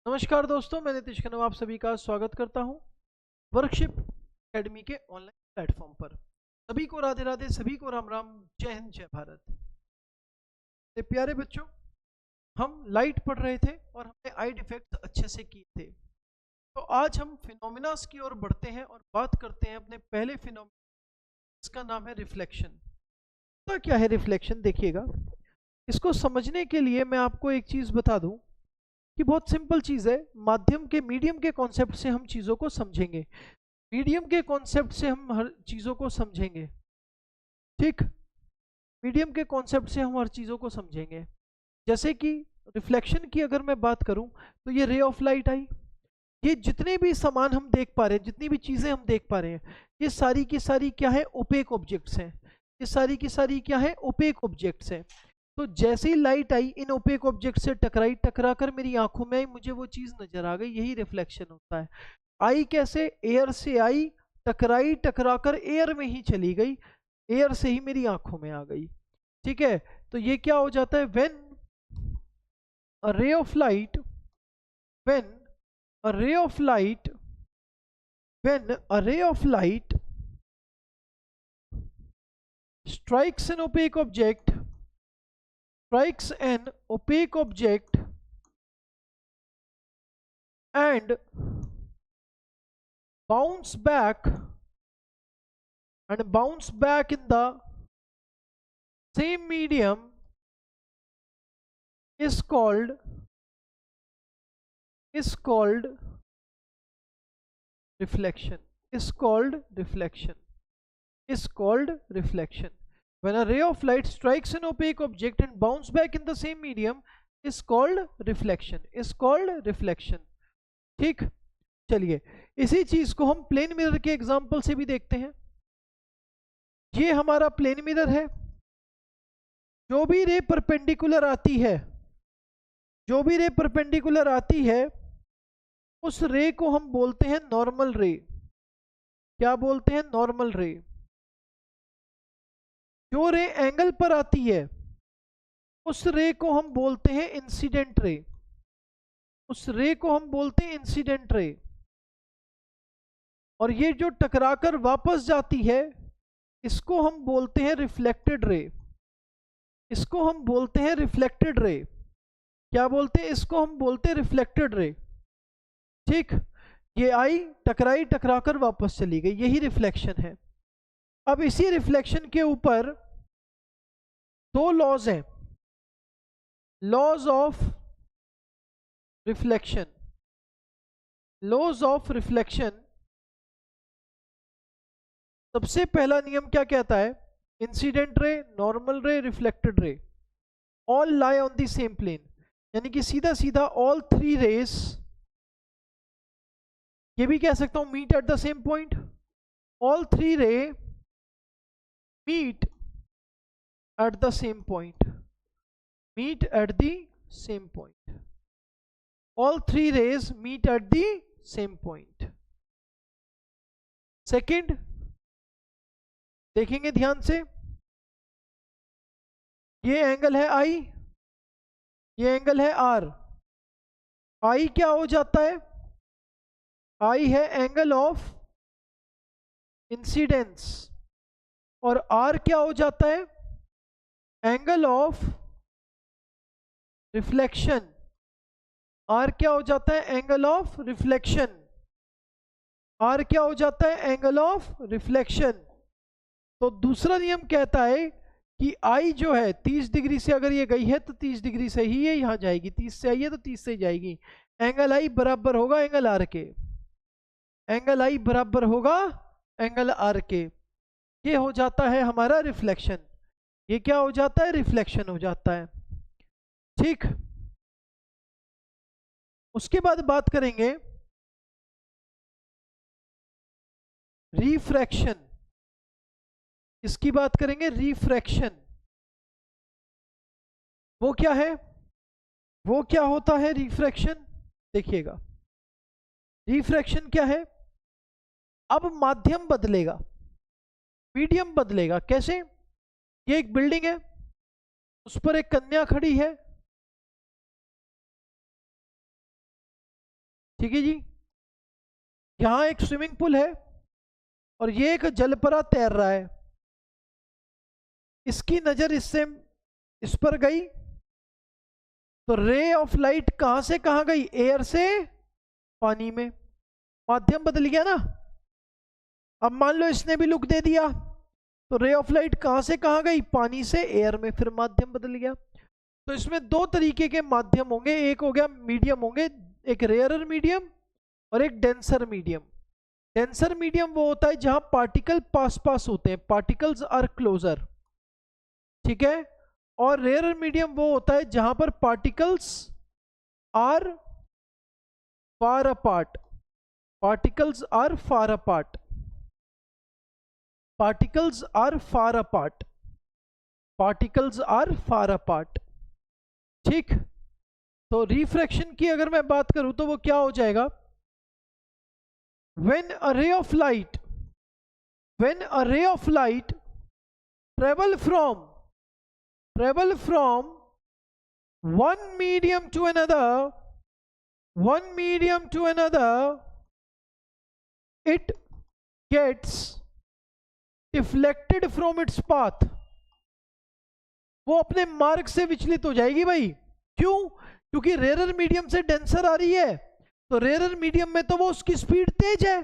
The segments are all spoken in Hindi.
नमस्कार दोस्तों, मैं नीतीश खन्ना आप सभी का स्वागत करता हूं वर्कशिप एकेडमी के ऑनलाइन प्लेटफॉर्म पर। सभी को राधे राधे, सभी को राम राम, जय हिंद, जय भारत। तो प्यारे बच्चों, हम लाइट पढ़ रहे थे और हमने आई डिफेक्ट अच्छे से किए थे। तो आज हम फिनोमिनास की ओर बढ़ते हैं और बात करते हैं अपने पहले फिनोमिना, इसका नाम है रिफ्लेक्शन। तो क्या है रिफ्लेक्शन, देखिएगा। इसको समझने के लिए मैं आपको एक चीज बता दूं कि बहुत सिंपल चीज़ है। मीडियम के कॉन्सेप्ट से हम चीज़ों को समझेंगे। मीडियम के कॉन्सेप्ट से हम हर चीज़ों को समझेंगे। ठीक, मीडियम के कॉन्सेप्ट से हम हर चीज़ों को समझेंगे। जैसे कि रिफ्लेक्शन की अगर मैं बात करूं तो ये रे ऑफ लाइट आई, ये जितने भी सामान हम देख पा रहे हैं, जितनी भी चीज़ें हम देख पा रहे हैं, ये सारी की सारी क्या है, ओपेक ऑब्जेक्ट्स हैं। ये सारी की सारी क्या है, ओपेक ऑब्जेक्ट्स हैं। तो जैसे ही लाइट आई, इन ओपेक ऑब्जेक्ट से टकराई, टकरा कर मेरी आंखों में आई, मुझे वो चीज नजर आ गई, यही रिफ्लेक्शन होता है। आई कैसे, एयर से आई, टकराई, टकराकर एयर में ही चली गई, एयर से ही मेरी आंखों में आ गई। ठीक है, तो ये क्या हो जाता है, when a ray of light, when a ray of light, when a ray of light strikes an opaque object, strikes an opaque object and bounce back in the same medium is called reflection, is called reflection, is called reflection. When a ray of light strikes an opaque object and bounce back in the same medium is called reflection, is called reflection. ठीक, चलिए इसी चीज को हम प्लेन मिरर के एग्जांपल से भी देखते हैं। ये हमारा प्लेन मिरर है। जो भी रे परपेंडिकुलर आती है, जो भी रे परपेंडिकुलर आती है, उस रे को हम बोलते हैं नॉर्मल रे। क्या बोलते हैं, नॉर्मल रे। जो रे एंगल पर आती है, उस रे को हम बोलते हैं इंसिडेंट रे, उस रे को हम बोलते हैं इंसिडेंट रे। और ये जो टकराकर वापस जाती है, इसको हम बोलते हैं रिफ्लेक्टेड रे, इसको हम बोलते हैं रिफ्लेक्टेड रे। क्या बोलते हैं, इसको हम बोलते हैं रिफ्लेक्टेड रे। ठीक, ये आई, टकराई, टकराकर वापस चली गई, यही रिफ्लेक्शन है। अब इसी रिफ्लेक्शन के ऊपर दो लॉज हैं, laws of reflection, laws of reflection. सबसे पहला नियम क्या कहता है, incident ray, normal ray, reflected ray all lie on the same plane. यानी कि सीधा सीधा ऑल थ्री रेस, ये भी कह सकता हूं meet at the same point. All three ray meet at the same point, meet at the same point, all three rays meet at the same point. Second, देखेंगे ध्यान से, ये एंगल है आई, ये एंगल है आर। आई क्या हो जाता है, आई है एंगल ऑफ इंसिडेंस, और आर क्या हो जाता है, एंगल ऑफ रिफ्लेक्शन। आर क्या हो जाता है, एंगल ऑफ रिफ्लेक्शन। आर क्या हो जाता है, एंगल ऑफ रिफ्लेक्शन। तो दूसरा नियम कहता है कि आई जो है 30 डिग्री से अगर ये गई है तो 30 डिग्री से ही ये यहां जाएगी, 30 से आई है तो 30 से जाएगी। एंगल आई बराबर होगा एंगल आर के, एंगल आई बराबर होगा एंगल आर के। ये हो जाता है हमारा रिफ्लेक्शन, ये क्या हो जाता है, रिफ्लेक्शन हो जाता है। ठीक, उसके बाद बात करेंगे रिफ्रैक्शन। इसकी बात करेंगे रिफ्रैक्शन। वो क्या है, वो क्या होता है रिफ्रैक्शन, देखिएगा। रिफ्रैक्शन क्या है, अब माध्यम बदलेगा, मीडियम बदलेगा। कैसे, ये एक बिल्डिंग है, उस पर एक कन्या खड़ी है, ठीक है जी। यहां एक स्विमिंग पूल है और ये एक जलपरा तैर रहा है, इसकी नजर इससे इस पर गई तो रे ऑफ लाइट कहां से कहां गई, एयर से पानी में, माध्यम बदल गया ना। अब मान लो इसने भी लुक दे दिया तो रे ऑफ लाइट कहां से कहां गई, पानी से एयर में, फिर माध्यम बदल गया। तो इसमें दो तरीके के माध्यम होंगे, एक हो गया मीडियम होंगे, एक रेयरर मीडियम और एक डेंसर मीडियम। डेंसर मीडियम वो होता है जहां पार्टिकल पास पास होते हैं, पार्टिकल्स आर क्लोजर, ठीक है। और रेयरर मीडियम वो होता है जहां पर particles are far apart, particles are far apart, particles are far apart, particles are far apart, ठीक। तो रिफ्रैक्शन की अगर मैं बात करूं तो वो क्या हो जाएगा, when a ray of light, when a ray of light travel from one medium to another, one medium to another, it gets deflected from its path, वो अपने मार्ग से विचलित हो जाएगी भाई। क्यों, क्योंकि रेयरर मीडियम से डेंसर आ रही है, तो रेयरर मीडियम में तो वो उसकी स्पीड तेज है,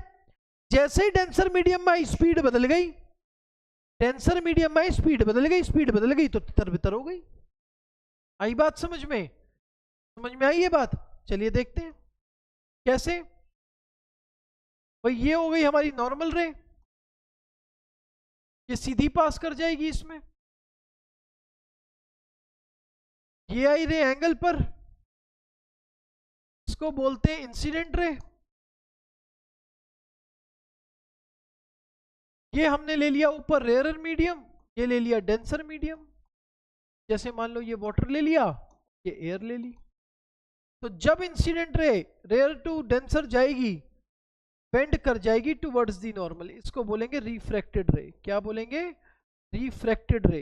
जैसे ही डेंसर मीडियम में आई स्पीड बदल गई, डेंसर मीडियम में स्पीड बदल गई, स्पीड बदल गई तो तितर बितर हो गई। आई बात समझ में, समझ में आई ये बात। चलिए देखते हैं कैसे। भाई ये हो गई हमारी नॉर्मल रे, ये सीधी पास कर जाएगी इसमें, ये आई रे एंगल पर, इसको बोलते हैं इंसिडेंट रे। ये हमने ले लिया ऊपर रेयरर मीडियम, ये ले लिया डेंसर मीडियम। जैसे मान लो ये वाटर ले लिया, ये एयर ले ली, तो जब incident ray rare to denser जाएगी, बेंड कर जाएगी टुवर्ड्स दी नॉर्मल, इसको बोलेंगे रिफ्रैक्टेड रे। क्या बोलेंगे, रिफ्रैक्टेड रे।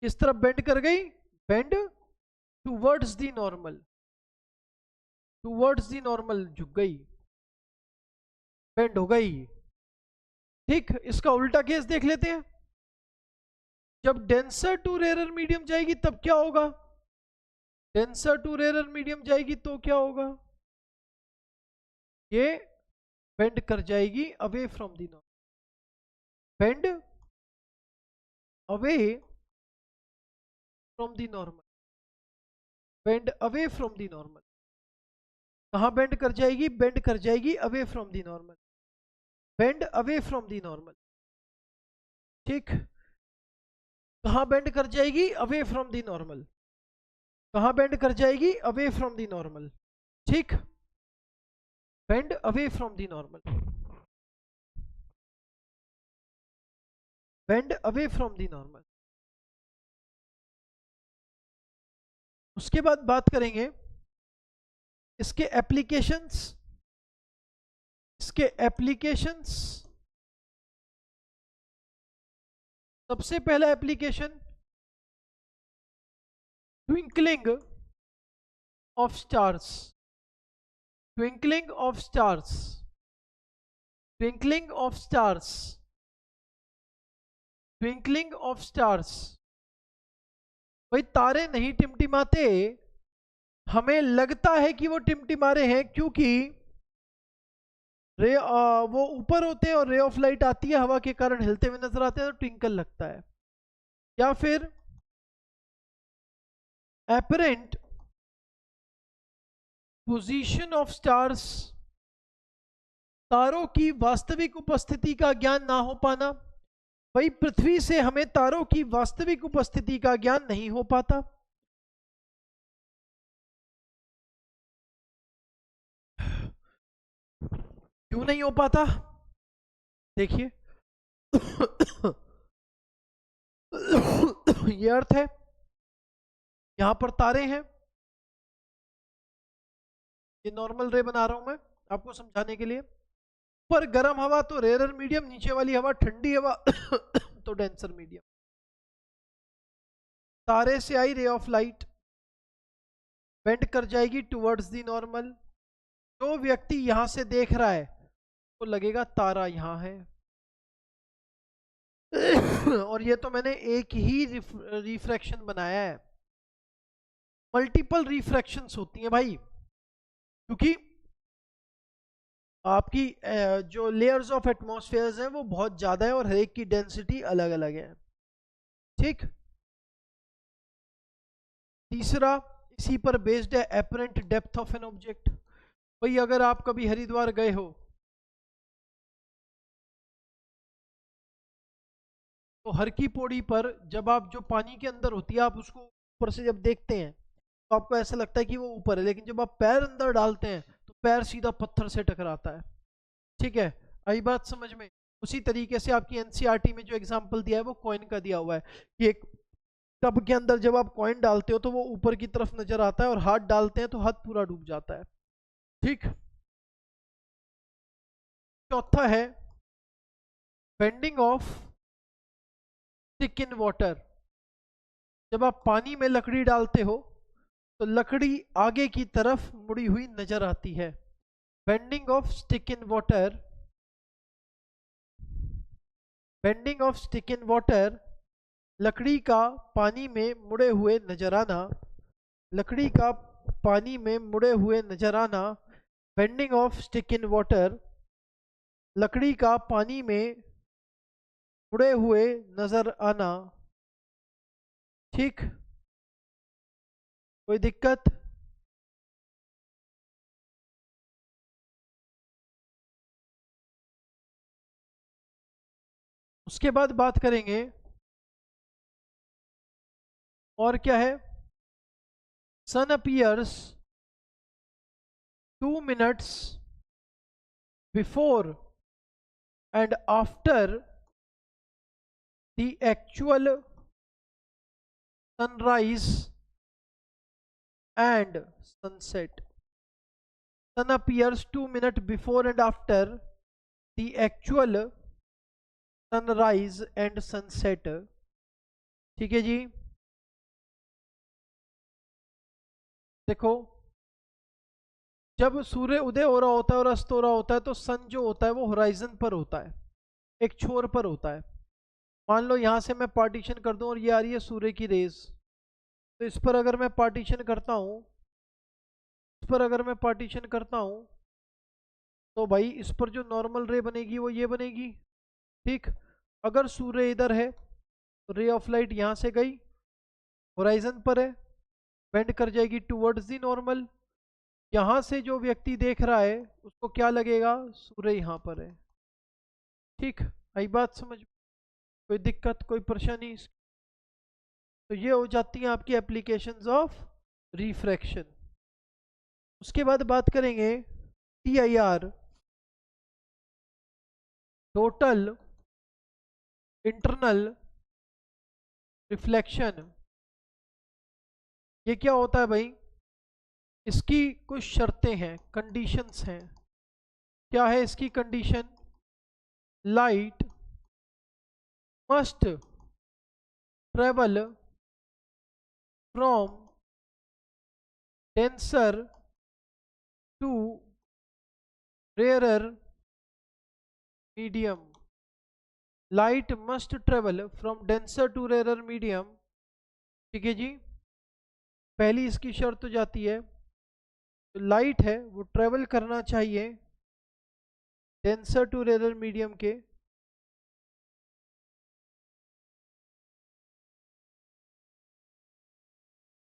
किस तरफ बेंड कर गई, bend towards the normal, towards the normal झुक गई, बेंड हो गई, ठीक। इसका उल्टा केस देख लेते हैं, जब डेंसर टू रेयरर मीडियम जाएगी तब क्या होगा, डेंसर टू रेयरर मीडियम जाएगी तो क्या होगा, ये बेंड कर जाएगी away from the normal, bend away from the normal, bend away from the normal. कहां बेंड कर जाएगी, बेंड कर जाएगी away from the normal, bend away from the normal, ठीक। कहां बेंड कर जाएगी, अवे फ्रॉम दी नॉर्मल, कहां बेंड कर जाएगी, अवे फ्रॉम दी नॉर्मल, ठीक। Bend away from the normal, bend away from the normal. उसके बाद बात करेंगे इसके एप्लीकेशंस, इसके एप्लीकेशंस। सबसे पहला application twinkling of stars, twinkling of stars, twinkling of stars, twinkling of stars. भाई तारे नहीं टिमटिमाते, हमें लगता है कि वो टिमटिमा रहे हैं क्योंकि वो ऊपर होते हैं और रे ऑफ लाइट आती है, हवा के कारण हिलते हुए नजर आते हैं तो ट्विंकल लगता है। या फिर एपरेंट पोजीशन ऑफ स्टार्स, तारों की वास्तविक उपस्थिति का ज्ञान ना हो पाना। भाई पृथ्वी से हमें तारों की वास्तविक उपस्थिति का ज्ञान नहीं हो पाता, क्यों नहीं हो पाता, देखिए ये अर्थ है, यहां पर तारे हैं, ये नॉर्मल रे बना रहा हूं मैं आपको समझाने के लिए। ऊपर गर्म हवा तो रेयरर मीडियम, नीचे वाली हवा ठंडी हवा तो डेंसर मीडियम। तारे से आई रे ऑफ लाइट बेंड कर जाएगी टुवर्ड्स दी नॉर्मल, जो व्यक्ति यहां से देख रहा है तो लगेगा तारा यहां है। और ये तो मैंने एक ही रिफ्रैक्शन बनाया है, मल्टीपल रिफ्रैक्शंस होती हैं भाई, क्योंकि आपकी जो लेयर्स ऑफ एटमॉस्फेयर्स हैं वो बहुत ज़्यादा है और हर एक की डेंसिटी अलग अलग है। ठीक। तीसरा इसी पर बेस्ड है apparent depth of an object. भाई अगर आप कभी हरिद्वार गए हो तो हर की पौड़ी पर जब आप जो पानी के अंदर होती है आप उसको ऊपर से जब देखते हैं तो आपको ऐसा लगता है कि वो ऊपर है, लेकिन जब आप पैर अंदर डालते हैं तो पैर सीधा पत्थर से टकराता है। ठीक है, आई बात समझ में। उसी तरीके से आपकी एनसीईआरटी में जो एग्जांपल दिया है वो कॉइन का दिया हुआ है कि एक टब के अंदर जब आप कॉइन डालते हो तो वो ऊपर की तरफ नजर आता है और हाथ डालते हैं तो हाथ पूरा डूब जाता है। ठीक। चौथा है bending of stick in water. जब आप पानी में लकड़ी डालते हो तो लकड़ी आगे की तरफ मुड़ी हुई नजर आती है। Bending of stick in water, bending of stick in water, लकड़ी का पानी में मुड़े हुए नजर आना, लकड़ी का पानी में मुड़े हुए नजर आना। Bending of stick in water, लकड़ी का पानी में मुड़े हुए नजर आना। ठीक, कोई दिक्कत? उसके बाद बात करेंगे और क्या है। सन appears 2 minutes before and after the actual sunrise and sunset. Sun appears 2 minutes before and after the actual sunrise and sunset. ठीक है जी। देखो, जब सूर्य उदय हो रहा होता है और अस्त हो रहा होता है तो सन जो होता है वो होराइजन पर होता है, एक छोर पर होता है। मान लो यहां से मैं पार्टीशन कर दूं और ये आ रही है सूर्य की रेज, तो इस पर अगर मैं पार्टीशन करता हूं, इस पर अगर मैं पार्टीशन करता हूं तो भाई इस पर जो नॉर्मल रे बनेगी वो ये बनेगी। ठीक। अगर सूर्य इधर है तो रे ऑफ लाइट यहां से गई, होराइजन पर है, बेंड कर जाएगी टूवर्ड्स दी नॉर्मल। यहां से जो व्यक्ति देख रहा है उसको क्या लगेगा, सूर्य यहां पर है। ठीक, आई बात समझ? कोई दिक्कत, कोई परेशानी? तो ये हो जाती हैं आपकी एप्लीकेशंस ऑफ रिफ्रैक्शन। उसके बाद बात करेंगे TIR, टोटल इंटरनल रिफ्लेक्शन। ये क्या होता है भाई? इसकी कुछ शर्तें हैं, कंडीशंस हैं। क्या है इसकी condition? Light must travel from denser to rarer medium. Light must travel from denser to rarer medium. ठीक है जी। पहली इसकी शर्त हो जाती है, तो लाइट है वो ट्रेवल करना चाहिए डेंसर टू रेयरर मीडियम के।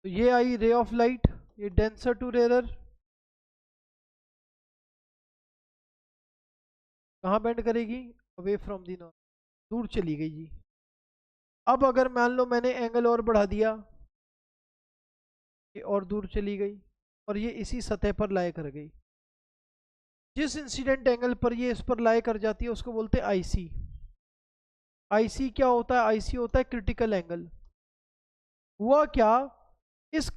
तो ये आई रे ऑफ लाइट, ये डेंसर टू रेयरर। कहाँ बेंड करेगी? अवे फ्रॉम दी नॉर्थ, दूर चली गई जी। अब अगर मान लो मैंने एंगल और बढ़ा दिया, ये और दूर चली गई और ये इसी सतह पर लाए कर गई। जिस इंसिडेंट एंगल पर ये इस पर लाए कर जाती है उसको बोलते हैं आईसी। आईसी क्या होता है? आईसी होता है क्रिटिकल एंगल। हुआ क्या, इस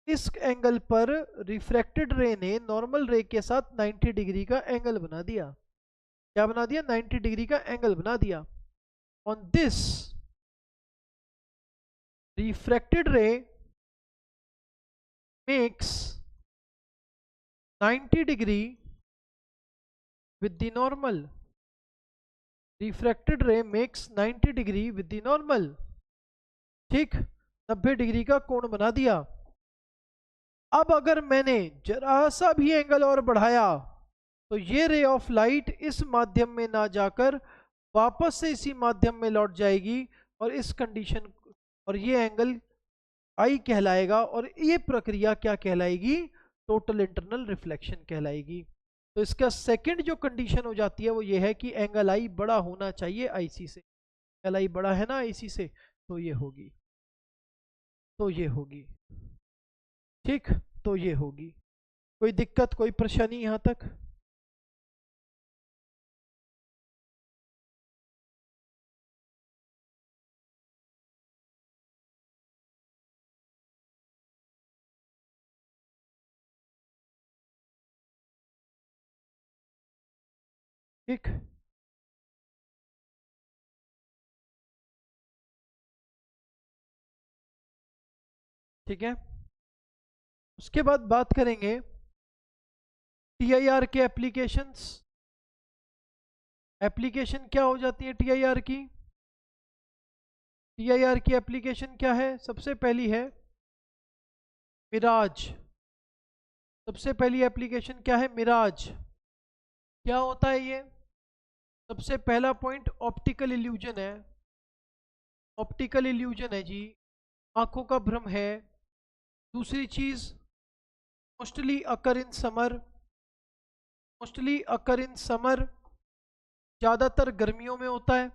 इस एंगल पर रिफ्रैक्टेड रे ने नॉर्मल रे के साथ 90 डिग्री का एंगल बना दिया। क्या बना दिया? 90 डिग्री का एंगल बना दिया। On this refracted ray makes 90 degree with the normal. Refracted ray makes 90 degree with the normal. ठीक, 90 डिग्री का कोण बना दिया। अब अगर मैंने जरा सा भी एंगल और बढ़ाया तो ये रे ऑफ लाइट इस माध्यम में ना जाकर वापस से इसी माध्यम में लौट जाएगी और इस कंडीशन और ये एंगल आई कहलाएगा और ये प्रक्रिया क्या कहलाएगी? टोटल इंटरनल रिफ्लेक्शन कहलाएगी। तो इसका सेकंड जो कंडीशन हो जाती है वो ये है कि एंगल आई बड़ा होना चाहिए आईसी से। एंगल आई बड़ा है ना आईसी से, तो ये होगी, तो ये होगी। ठीक, तो ये होगी। कोई दिक्कत, कोई परेशानी यहां तक? ठीक, ठीक है। उसके बाद बात करेंगे टीआईआर के एप्लीकेशंस। एप्लीकेशन क्या हो जाती है टीआईआर की? टीआईआर की एप्लीकेशन क्या है? सबसे पहली है मिराज। सबसे पहली एप्लीकेशन क्या है? मिराज। क्या होता है ये? सबसे पहला पॉइंट ऑप्टिकल इल्यूजन है। ऑप्टिकल इल्यूजन है जी, आंखों का भ्रम है। दूसरी चीज mostly occur in summer. Mostly occur in summer, ज्यादातर गर्मियों में होता है।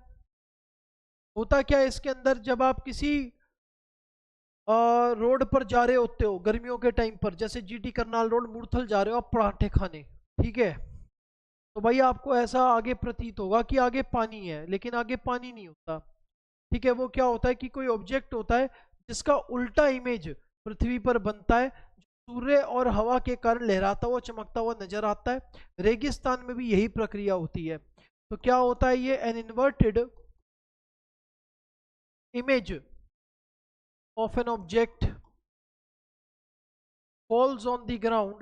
होता क्या है इसके अंदर, जब आप किसी रोड पर जा रहे होते हो गर्मियों के टाइम पर, जैसे जीटी करनाल रोड मुरथल जा रहे हो आप पराठे खाने, ठीक है, तो भाई आपको ऐसा आगे प्रतीत होगा कि आगे पानी है, लेकिन आगे पानी नहीं होता। ठीक है, वो क्या होता है कि कोई ऑब्जेक्ट होता है जिसका उल्टा इमेज पृथ्वी पर बनता है, सूर्य और हवा के कारण लहराता हुआ चमकता हुआ नजर आता है। रेगिस्तान में भी यही प्रक्रिया होती है। तो क्या होता है ये? An inverted image of an object falls on the ground,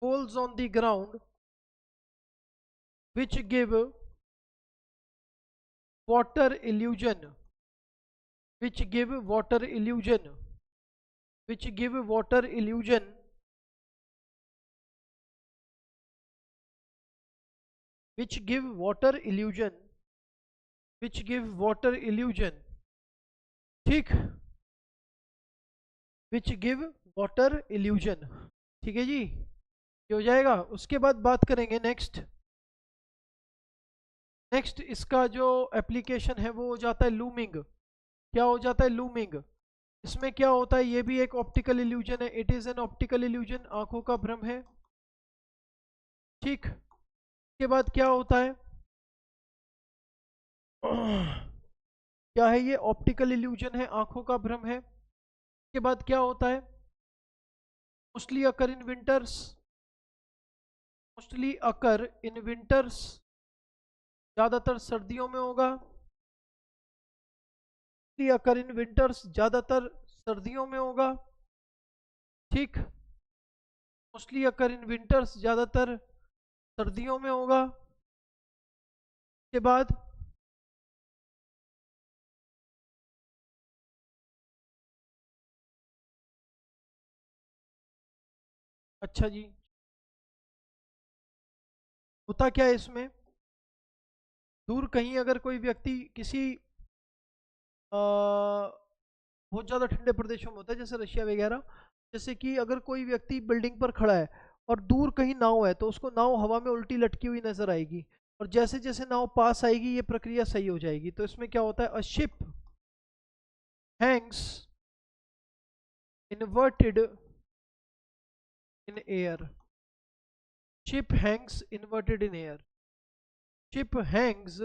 falls on the ground, which give water illusion, which give water illusion, which give water illusion, which give water illusion, which give water illusion, ठीक, which give water illusion। ठीक है जी, ये हो जाएगा। उसके बाद बात करेंगे नेक्स्ट। नेक्स्ट इसका जो एप्लीकेशन है वो हो जाता है लूमिंग। क्या हो जाता है? लूमिंग। इसमें क्या होता है? ये भी एक ऑप्टिकल इल्यूजन है। It is an optical illusion, आंखों का भ्रम है। ठीक, के बाद क्या होता है? क्या है ये? ऑप्टिकल इल्यूजन है, आंखों का भ्रम है। के बाद क्या होता है? Mostly occur in winters, mostly occur in winters, ज्यादातर सर्दियों में होगा। मोस्टली अकर इन विंटर्स, ज्यादातर सर्दियों में होगा। ठीक, मोस्टली अकर इन विंटर्स, ज्यादातर सर्दियों में होगा। के बाद अच्छा जी, होता क्या है इसमें? दूर कहीं अगर कोई व्यक्ति किसी बहुत ज़्यादा ठंडे प्रदेशों में होता है जैसे रशिया वगैरह, जैसे कि अगर कोई व्यक्ति बिल्डिंग पर खड़ा है और दूर कहीं नाव है तो उसको नाव हवा में उल्टी लटकी हुई नजर आएगी, और जैसे जैसे नाव पास आएगी ये प्रक्रिया सही हो जाएगी। तो इसमें क्या होता है? A ship Hanks inverted in air. Ship Hanks inverted in air. Ship Hanks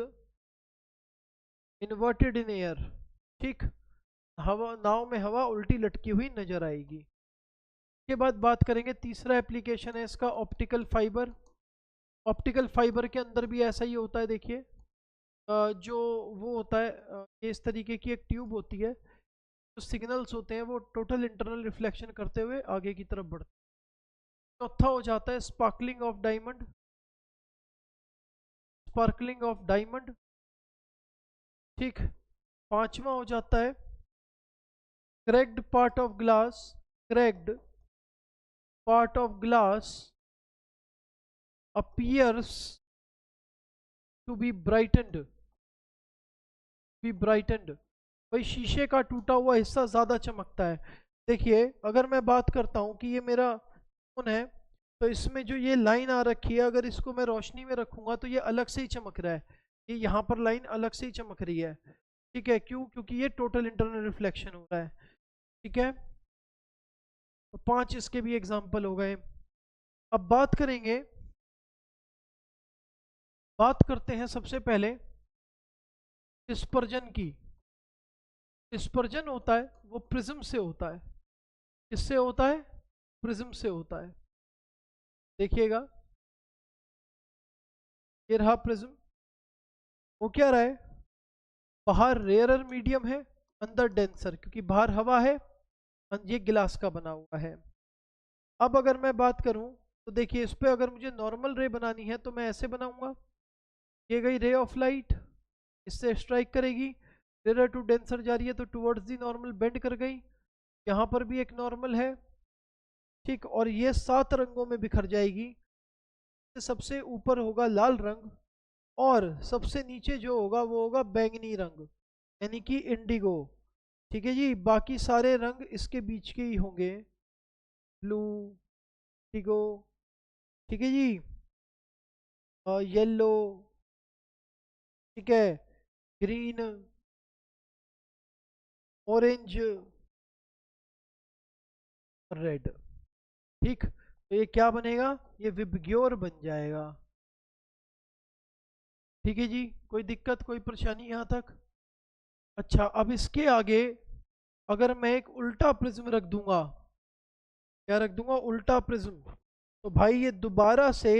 inverted in air. ठीक, हवा, नाव में हवा उल्टी लटकी हुई नजर आएगी। के बाद बात करेंगे तीसरा एप्लीकेशन है इसका ऑप्टिकल फाइबर। ऑप्टिकल फाइबर के अंदर भी ऐसा ही होता है। देखिए जो वो होता है ये इस तरीके की एक ट्यूब होती है, जो सिग्नल्स होते हैं वो टोटल इंटरनल रिफ्लेक्शन करते हुए आगे की तरफ बढ़ते हैं। चौथा हो जाता है sparkling of diamond, sparkling of diamond. ठीक। पांचवा हो जाता है cracked part of glass, cracked part of glass appears to be brightened, be brightened. भाई शीशे का टूटा हुआ हिस्सा ज्यादा चमकता है। देखिए अगर मैं बात करता हूँ कि ये मेरा फोन है, तो इसमें जो ये लाइन आ रखी है, अगर इसको मैं रोशनी में रखूंगा तो ये अलग से ही चमक रहा है। ये यहाँ पर लाइन अलग से ही चमक रही है। ठीक है, क्यों? क्योंकि ये टोटल इंटरनल रिफ्लेक्शन हो रहा है। ठीक है, तो 5 इसके भी एग्जाम्पल हो गए। अब बात करेंगे, बात करते हैं सबसे पहले डिस्पर्जन की। डिस्पर्जन होता है वो प्रिज्म से होता है। किससे होता है? प्रिज्म से होता है। देखिएगा, ये रहा प्रिज्म। वो क्या रहा है? बाहर रेयरर मीडियम है, अंदर डेंसर, क्योंकि बाहर हवा है, ये गिलास का बना हुआ है। अब अगर मैं बात करूं तो देखिए, इस पे अगर मुझे नॉर्मल रे बनानी है तो मैं ऐसे बनाऊंगा। ये गई रे ऑफ लाइट, इससे स्ट्राइक करेगी, रेयर टू डेंसर जा रही है तो टुवर्ड्स दी नॉर्मल बेंड कर गई। यहाँ पर भी एक नॉर्मल है। ठीक, और ये 7 रंगों में बिखर जाएगी। सबसे ऊपर होगा लाल रंग, और सबसे नीचे जो होगा वो होगा बैंगनी रंग, यानी कि इंडिगो। ठीक है जी, बाकी सारे रंग इसके बीच के ही होंगे, ब्लू, इंडिगो। ठीक है जी, येलो, ठीक है, ग्रीन, ऑरेंज, रेड। ठीक, तो ये क्या बनेगा? ये विबग्योर बन जाएगा। ठीक है जी, कोई दिक्कत कोई परेशानी यहाँ तक? अच्छा, अब इसके आगे अगर मैं एक उल्टा प्रिज्म रख दूंगा, क्या रख दूंगा? उल्टा प्रिज्म, तो भाई ये दोबारा से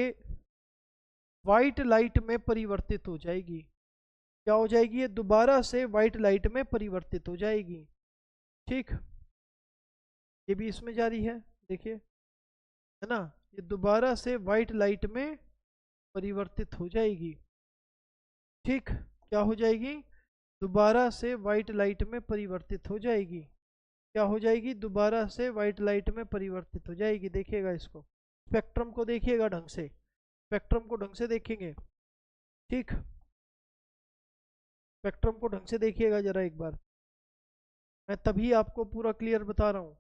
वाइट लाइट में परिवर्तित हो जाएगी। क्या हो जाएगी? ये दोबारा से वाइट लाइट में परिवर्तित हो जाएगी। ठीक, ये भी इसमें जारी है, देखिए, है ना, ये दोबारा से वाइट लाइट में परिवर्तित हो जाएगी। ठीक, क्या हो जाएगी? दोबारा से वाइट लाइट में परिवर्तित हो जाएगी। क्या हो जाएगी? दोबारा से वाइट लाइट में परिवर्तित हो जाएगी। देखिएगा इसको, स्पेक्ट्रम को देखिएगा ढंग से, स्पेक्ट्रम को ढंग से देखेंगे। ठीक, स्पेक्ट्रम को ढंग से देखिएगा जरा एक बार, मैं तभी आपको पूरा क्लियर बता रहा हूँ।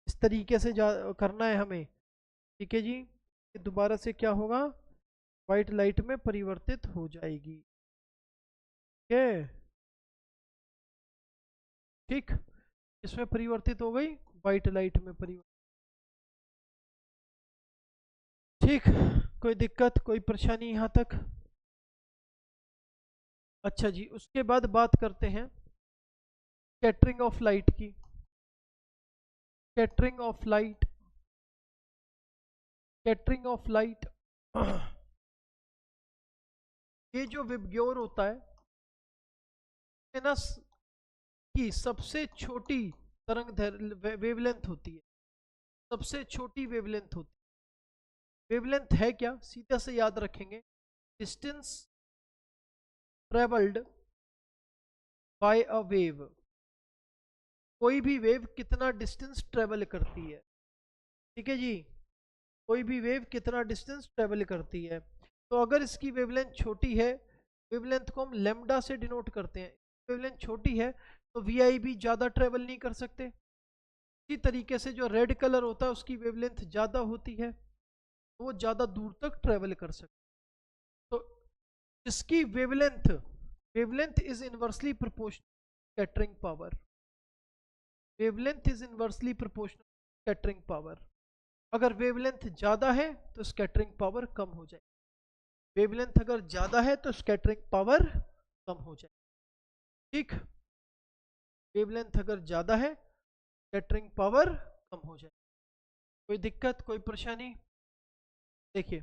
इस तरीके से करना है हमें। ठीक है जी, दोबारा से क्या होगा? वाइट लाइट में परिवर्तित हो जाएगी। ठीक है, ठीक, इसमें परिवर्तित हो गई, वाइट लाइट में परिवर्तित। ठीक, कोई दिक्कत कोई परेशानी यहाँ तक? अच्छा जी, उसके बाद बात करते हैं स्कैटरिंग ऑफ लाइट की। Scattering of light, scattering of light. ये जो विबग्योर होता है ना, की सबसे छोटी तरंग वेवलेंथ होती है, सबसे छोटी वेवलेंथ होती है। वेवलेंथ है क्या? सीधा से याद रखेंगे, distance travelled by a wave. कोई भी वेव कितना डिस्टेंस ट्रेवल करती है। ठीक है जी, कोई भी वेव कितना डिस्टेंस ट्रेवल करती है। तो अगर इसकी वेवलेंथ छोटी है, वेवलेंथ को हम लेमडा से डिनोट करते हैं, वेवलेंथ छोटी है तो वी भी ज़्यादा ट्रेवल नहीं कर सकते। इसी तरीके से जो रेड कलर होता है उसकी वेवलेंथ ज़्यादा होती है, तो वो ज़्यादा दूर तक ट्रेवल कर सकते। तो इसकी wavelength, wavelength is inversely proportional scattering power. Wavelength is inversely proportional scattering power. अगर वेवलेंथ ज़्यादा है तो स्कैटरिंग पावर कम हो जाए, वेवलेंथ अगर ज़्यादा है तो स्कैटरिंग पावर कम हो जाए। ठीक, वेवलेंथ अगर ज़्यादा है स्कैटरिंग पावर कम हो जाए। कोई दिक्कत कोई परेशानी? देखिए,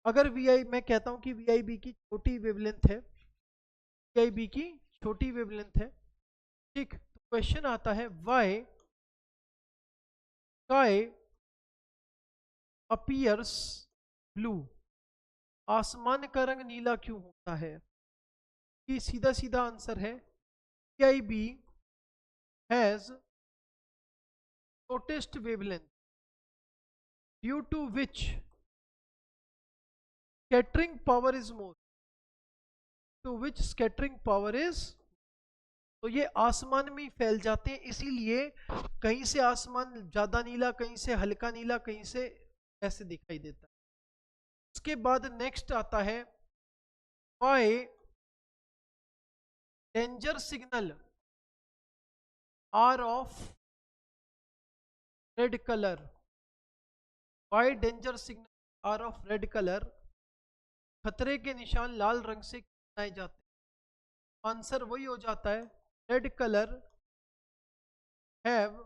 अगर मैं कहता हूं कि वी की छोटी वेवलेंथ है, वी की छोटी वेवलेंथ है। ठीक, तो क्वेश्चन आता है वाई, काय अपीयर्स ब्लू, आसमान का रंग नीला क्यों होता है? ये सीधा सीधा आंसर है, PIB has shortest wavelength due to which scattering power is more, to which scattering power is, तो ये आसमान में ही फैल जाते हैं, इसीलिए कहीं से आसमान ज्यादा नीला, कहीं से हल्का नीला, कहीं से ऐसे दिखाई देता है। उसके बाद नेक्स्ट आता है, why danger signal are of red colour, why danger signal are of red colour, खतरे के निशान लाल रंग से बनाए जाते हैं। आंसर वही हो जाता है, red colour have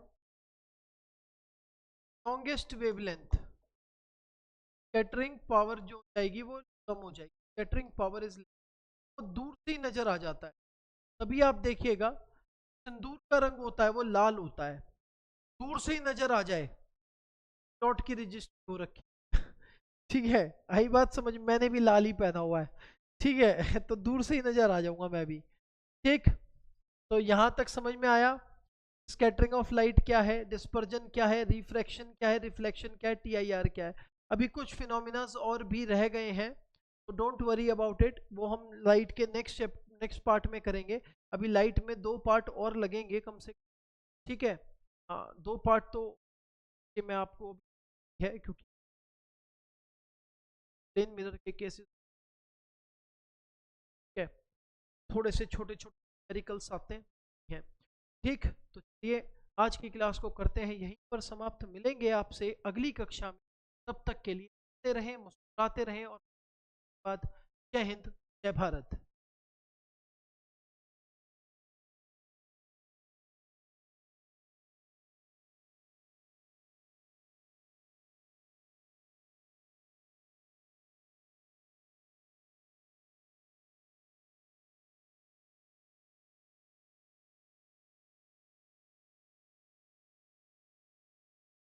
longest wavelength, scattering power जो हो जाएगी वो कम हो जाएगी, स्कैटरिंग पावर इज, वो दूर से ही नजर आ जाता है। तभी आप देखिएगा सिंदूर का रंग होता है वो लाल होता है, दूर से ही नजर आ जाए, डॉट की रजिस्ट्री हो रखी ठीक है, आई बात समझ, मैंने भी लाल ही पहना हुआ है, ठीक है तो दूर से ही नजर आ जाऊंगा मैं भी। ठीक, तो यहां तक समझ में आया स्कैटरिंग ऑफ लाइट क्या है, डिस्पर्जन क्या है, रिफ्रैक्शन क्या है, रिफ्लेक्शन क्या है, TIR क्या है। अभी कुछ फिनोमिनास और भी रह गए हैं, तो डोंट वरी अबाउट इट, वो हम लाइट के नेक्स्ट पार्ट में करेंगे। अभी लाइट में 2 पार्ट और लगेंगे कम से कम, ठीक है। हाँ, 2 पार्ट तो ये मैं आपको है, क्योंकि प्लेन मिरर के केसेस है, थोड़े से छोटे छोटे न्यूमेरिकल्स आते हैं। ठीक, तो चलिए आज की क्लास को करते हैं यहीं पर समाप्त, मिलेंगे आपसे अगली कक्षा में, तब तक के लिए रहें, मुस्कुराते रहें, और बाद जय हिंद, जय भारत।